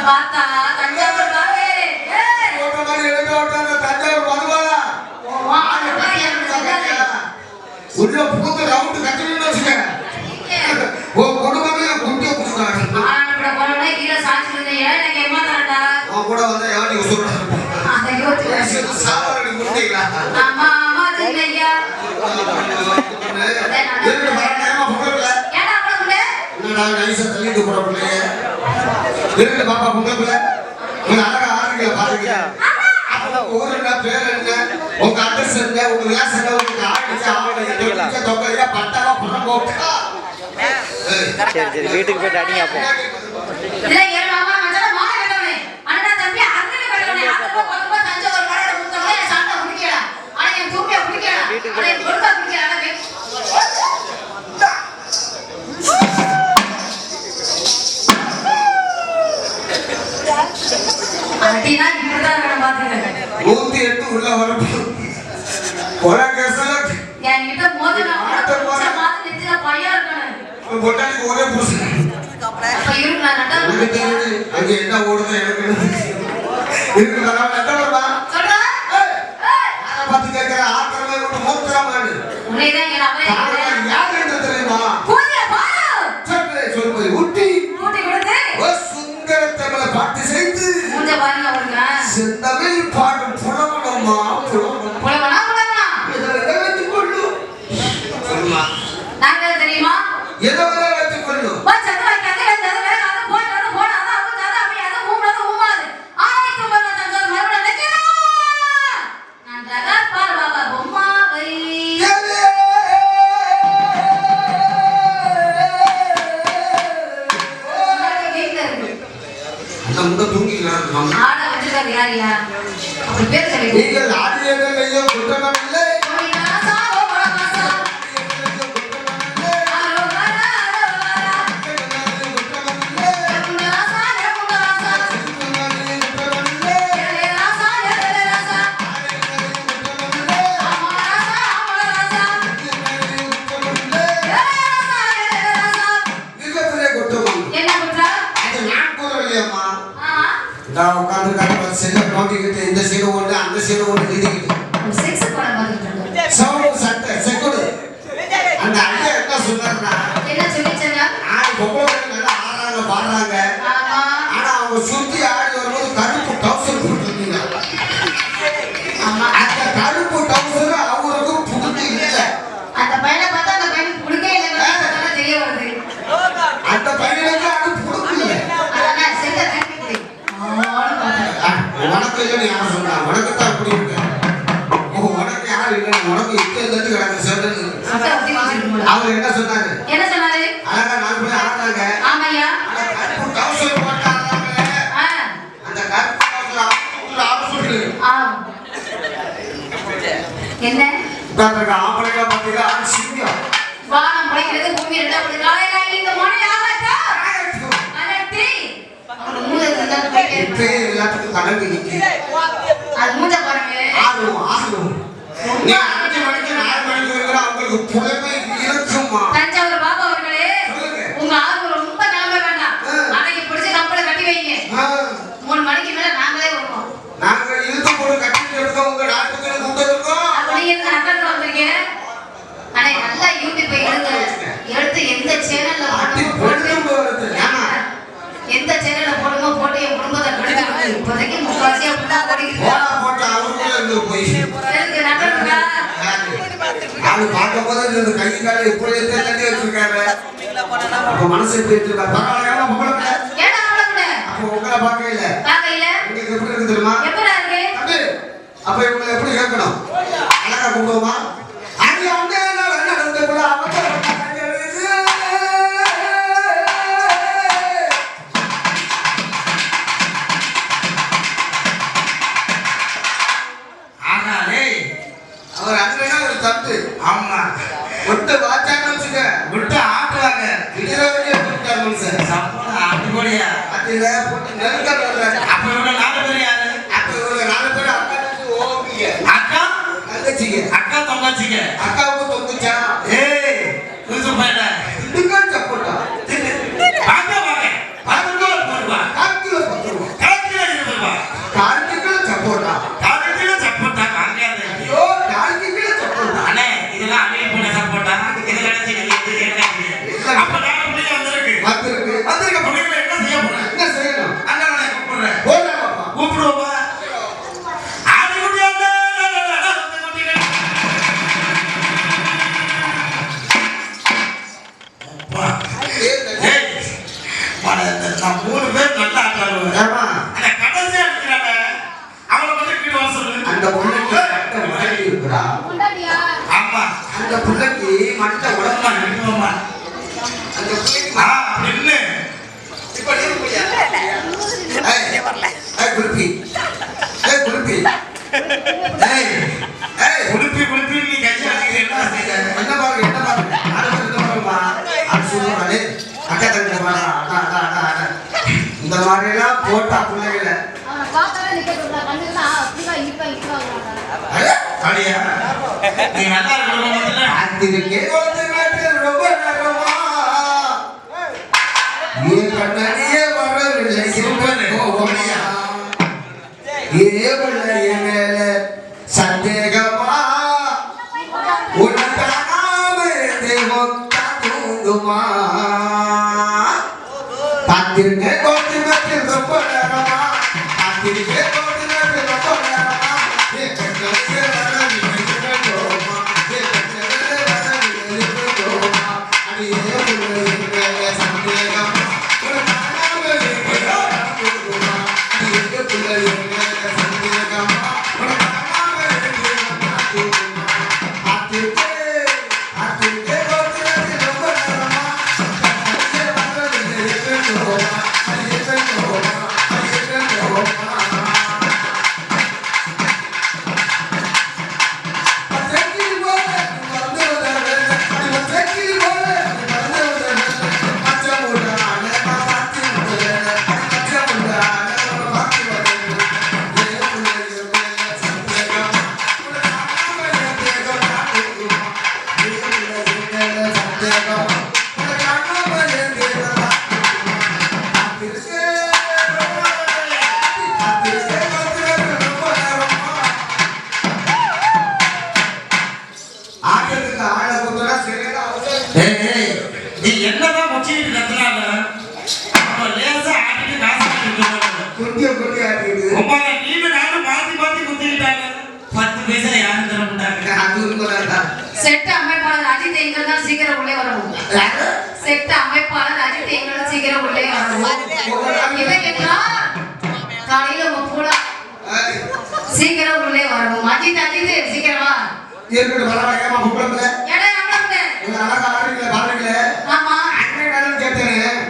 பார்த்தா தஞ்சாவூர் பாவே ஓட்ட மாதிரி எடுத்து ஓட்டாங்க தஞ்சாவூர் மதுவாடா உள்ள பூத்து ரவுண்ட் கட்டணும்னு வச்சுக்க ஓ குடும்பமே குண்டிய குடிச்சாங்க ஆனப்பட போறனே கீழ சாச்சிருந்தே எனக்கு ஏமாத்தறடா அவன் கூட வந்தா யாடி உசுறடா அந்த யோசி சாவடி குண்டிங்களா ஆமா ஆமா தெரியலையா என்ன மரணமா பொங்கல்ல ஏடா அவளக்குள்ள என்னடா நைஸா தள்ளிட்டு போற பிள்ளைய என்ன பாப்பா பொங்கல்ல நீ அழகா ஆடுறீங்க பாருங்க ஊர் என்ன பேர் என்ன உங்க அட்ரஸ் என்ன உங்க விலாசம் என்ன உங்க ஆடிச்சு ஆவணம் தொகையா பட்டாவா பணம் போட்டா சரி சரி வீட்டுக்கு போய் அடிங்க அப்போ இல்ல ஏன் மாமா மச்சான மாமா கேட்டவனே அண்ணா தம்பி அண்ணனே கேட்டவனே அப்போ கொத்தமா தஞ்சாவூர் மாடல குத்தவனே சாண்டா குடிக்கடா ஆனா என் தூக்கியா குடிக்கடா ஆனா என் கொடுத்தா குடிக்கடா அடினா இப்படிதான் நான் பாத்துக்கிறேன் 108 உள்ள வரணும் கொலை கேஸ்ல என்கிட்ட மோதனா மாத்து நெத்தில பையா இருக்கானே பொட்டானிக்கு ஒரே புருஷன் அப்ப இருக்கு நான் நட்டா அங்க என்ன ஓடுது எனக்கு இருக்கு நான் நட்டா வரமா சொல்றா அத பத்தி கேக்குற ஆத்திரமே விட்டு மூத்திரமானு உன்னைதான் என் அம்மா யார் என்று தெரியுமா போறியா பாரு சொல்லு போய் ஊட்டி கொடுத்து சுந்தர தமிழ பாட்டு செய்து மூஞ்ச பாருங்க அவருங்க செந்தமிழ் பாடும் புலவனம்மா புலவனா எதை வைத்துக் கொள்ளு சொல்லுமா நாங்க தெரியுமா எதை வைத்துக் கொள்ளு சத்து வைக்காத வேண்டாத வேற அது போட அது அவங்க தாத அப்படி அது ஊம்றது ஊமாது ஆயிட்டு பண்ண தங்க மறுபடியும் நினைக்கிறேன் நான் ரகா பாரு பாபா பொம்மாவை அந்த முத தூங்கிக்கலாம் ஆட வச்சிருக்காரு யாரியா அப்படி பேர் சொல்லி நீங்கள் ஆடியதையோ குற்றமே இல்லை நான் உட்கார்ந்து கட்ட செல்ல நோட்டிக்கிட்டு இந்த சீடு ஒன்று அந்த சீடு ஒன்று எழுதிக்கிட்டு செக்ஸ் படம் பார்த்துட்டு சவுண்ட் சட்டை செக்குடு அந்த ஐயா என்ன சொன்னாருன்னா என்ன சொல்லிச்சங்க ஆடி பொம்பளை நல்லா ஆடுறாங்க பாடுறாங்க ஆனா அவங்க சுத்தி ஆடி வரும்போது கருப்பு டவுசர் போட்டுருந்தீங்க அந்த கருப்பு டவுசர் அவருக்கு புகுந்து இல்லை அந்த பையனை பார்த்தா அந்த பையனுக்கு புடுக்கே இல்லை தெரிய வருது அந்த பையனுக்கு அது புடுக்கல அதான் செல்ல திருப்பி உனக்கு இல்லைன்னு யாரும் சொன்னா உனக்கு தான் அப்படி இருக்கு உனக்கு யாரும் இல்லை உனக்கு இருந்து கிடக்கு சேர்ந்து அவர் என்ன சொன்னாரு என்ன சொன்னாரு அழகா நாலு பேர் ஆடுறாங்க ஆமையா கருப்பு டவுசர் போட்டு ஆடுறாங்க அந்த கருப்பு டவுசர் ஆட சொல்லு என்ன உட்கார்ந்துருக்க ஆம்பளைங்க பார்த்தீங்களா சிங்கம் வானம் படைக்கிறது பூமி ரெண்டாவது காலையில இந்த மழை ஆகட்டா அலட்டி அவன் மூளை இருந்தா இப்பே எல்லாத்துக்கும் கடந்து நிற்கி அது மூஞ்ச பாருங்க ஆகும் நீ 5 மணிக்கு 4 மணிக்கு இருக்கிற அவங்களுக்கு புலமை இருக்குமா தஞ்சாவூர் பாபா அவர்களே உங்க ஆர்வம் ரொம்ப நம்ப வேண்டாம் அன்னைக்கு பிடிச்ச கம்பளை கட்டி வைங்க 3 மணிக்கு மேல நாங்களே வருவோம் நாங்க இழுத்து போட்டு கட்டி எடுக்க உங்க நாட்டுக்கு கூட்ட இருக்கோம் அப்படி இருந்து நட்டத்துல வந்திருக்கீங்க ஆனா நல்லா யூடியூப் எடுத்து எந்த சேனல்ல எந்த சேனல்ல போடுமோ போட்டு என் குடும்பத்தை கெடுத்து இப்போதைக்கு முக்காசி அப்படின்னா போட்டு அவருக்குள்ள இருந்து போய் நட்டா அவரு பார்க்கும் போது இந்த கை காலை இப்படி தள்ளி வச்சிருக்காரு அப்ப மனசு எப்படி வச்சிருக்காரு பரவாயில்ல பொம்பளை அப்ப உங்களை பார்க்க இல்ல உங்களுக்கு எப்படி இருக்கு தெரியுமா அப்ப இவங்களை எப்படி கேட்கணும் அழகா கூப்பிடுவோமா அங்க வந்து நடந்த கூட அவங்க அவர் அண்ணனா ஒரு தப்பு ஆமா விட்டு வாச்சான்னு வச்சுக்க விட்டு ஆட்டுவாங்க திடீர்னு போட்டார் மனுஷன் சம்பளம் ஆட்டு போடியா அதுல போட்டு நெருக்கல் வர்றாரு அப்ப இவங்க 4 பேர் யாரு அப்ப இவங்க 4 பேர் அக்கா ஓபிங்க அக்கா தங்கச்சிங்க அக்கா தங்கச்சிங்க அக்காவுக்கு தொங்குச்சா ஏய் புதுசு பையனா இதுக்கு சப்போட்டா வாங்க வாங்க 10 கிலோ போடுவா 10 கிலோ போடுவா மாட்டா உடம்பா நினைக்குமா அந்த பிள்ளைக்கு நின்று இப்ப நீ போயா குருப்பி குருப்பி குருப்பி குருப்பி நீ கட்சி என்ன செய்ய என்ன பாருங்க என்ன பாருங்க என்ன பாருமா அது சொல்லுவாரு அக்கா தங்க பாரு அக்கா இந்த மாதிரிலாம் போட்டா பிள்ளைகளை அடியா நீ நல்லா இருக்கணும் அதுக்கே ரொம்ப நேரமா நீ கண்ணனியே வரவில்லை ஓடியா ஏவலைய மேல சந்தேகமா உனக்காம தூங்குமா பார்த்திருக்க கோட்டு மேற்கில் ரொம்ப நேரமா பார்த்திருக்க கோட்டு மேற்கில் ரொம்ப நேரமா செட் அமைப்பாளர் அஜித் எங்கள் தான் சீக்கிரம் உள்ளே வரணும். செட் அமைப்பாளர் அஜித் எங்கள் சீக்கிரம் உள்ளே வரணும். இவன் என்றால் காலையில போல சீக்கிரம் உள்ளே வரணும். அஜித் அஜித் சீக்கிரம் வா. ஏற்கனவே வரவாங்க கூப்பிடுங்க. எடா நம்மளே. நீங்க அழகா ஆடுறீங்க பாருங்க. ஆமா. அண்ணே நானும் கேட்டேன்.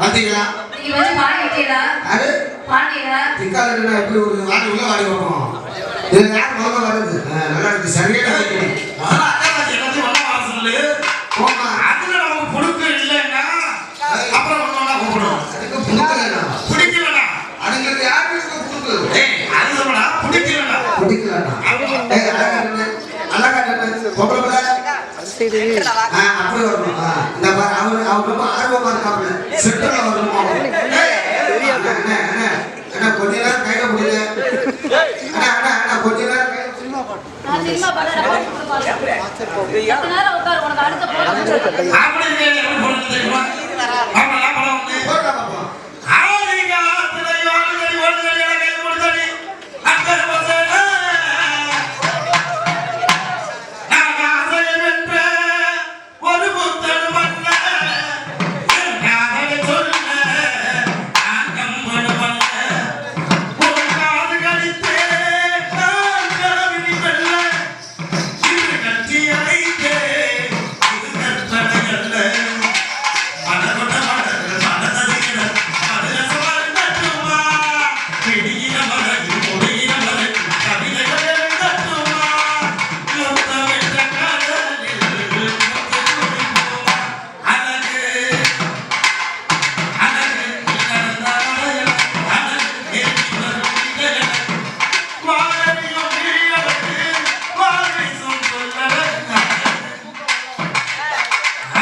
வந்தீங்களா? நீங்க வந்து பாடிட்டீங்களா? அது பாடிட்டீங்களா? திக்காலன்னா எப்படி ஒரு வாடி உள்ள வாடி போறோம். இது யார் முதல்ல வருது? நல்லா இருக்கு சரியா இருக்கு. ஆனா அக்காச்சி எல்லாத்தையும் வர வர சொல்லு. போமா. அதுல நமக்கு புடுக்கு இல்லைன்னா அப்புறம் ஒண்ணா கூப்பிடுவோம். அதுக்கு புடிக்கலனா. பிடிக்கலனா. அதுங்களுக்கு யாருக்கு புடிக்கு? அது சொல்லடா பிடிக்கலனா. பிடிக்கலனா. அழகா இருக்கு. பொம்பளை அப்படி வரணும். இந்த பாரு அவர் ரொம்ப ஆர்வமா இருக்காப்ல. செட்டல வரணும். அண்ணா கொஞ்ச நேரம் கையில பிடிங்க. அண்ணா கொஞ்ச நேரம் நான் சினிமா படற பாட்டு பாடுறேன். கொஞ்ச நேரம் உட்கார் உனக்கு அடுத்த போடு. ஆம்பளை எப்படி போறது தெரியுமா?